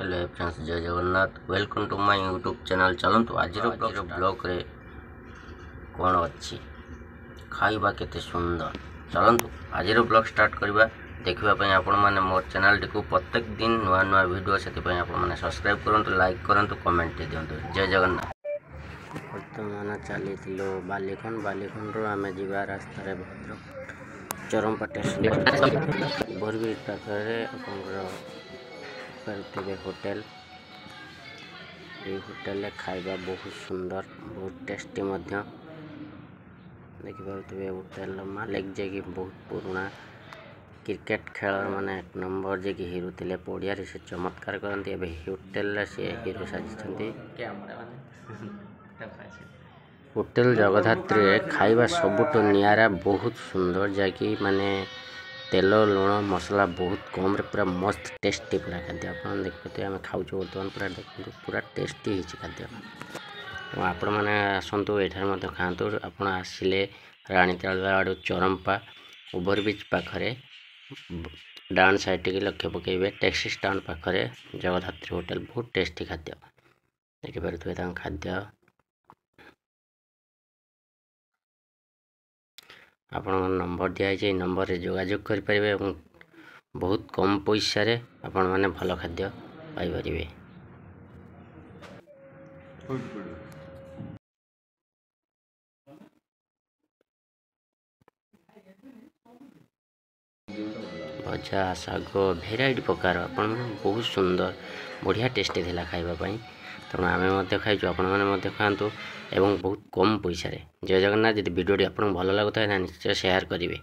Hello friends, जय Jagannath. Welcome to my YouTube channel. चलतु आज ब्लॉग रे कौन अच्छी खाइबा केते सुंदर। चलतु आज ब्लॉग स्टार्ट करवा। देखा आपण मैंने मोर चैनल टी प्रत्येक दिन नुआ नुआ वीडियो से आपने सब्सक्राइब करूँ, लाइक करूँ, कमेंट दिंतु। जय जगन्नाथ। बर्तमान चली बालिखन रू आम जा रास्तार भद्रक चरमपा स्टेशन ओवरब्रिज पाखे पारे होटेल। ये होटेल खाइबा बहुत सुंदर, बहुत टेस्टी देखिए। होटेल मालिक जे कि बहुत पुराना क्रिकेट खेल माने एक नंबर जे कि हिरो थे पड़िया से चमत्कार करते। होटेल से हिरो साजिंट। होटेल जगधात्री खाइबा सबुठ नियारा बहुत सुंदर, जैकि माने तेल लुण मसला बहुत कम रे पूरा मस्त टेस्टी पूरा खाद्य। आप देखते आम खाऊ बर्तमान पूरा देखते पूरा टेस्टी होती खाद्य। तो आपण मैंने आसतु ये खातु। आप आसिले राणीताल आड़ चरमपा ओवरब्रिज पाखे डाउन साइड के लक्ष्य पकेबे। टैक्सी स्टैंड पाखे जगधात्री होटेल बहुत टेस्टी खाद्य देखिए। खाद्य आपण नंबर दिखाई नंबर रे जोगाजोग करें। बहुत कम पैसा रे आपण माने भल खाद्य पाई परिबे। भजा शाग भेराइटी प्रकार आपण बहुत सुंदर बढ़िया टेस्टी थिला खाइबापी। तेणु आम खाइचु, आपण मैंने खातु एवं बहुत कम पैसा रे। जय जगन्नाथ। यदि वीडियो आपको भल लगुता है निश्चय शेयर करेंगे।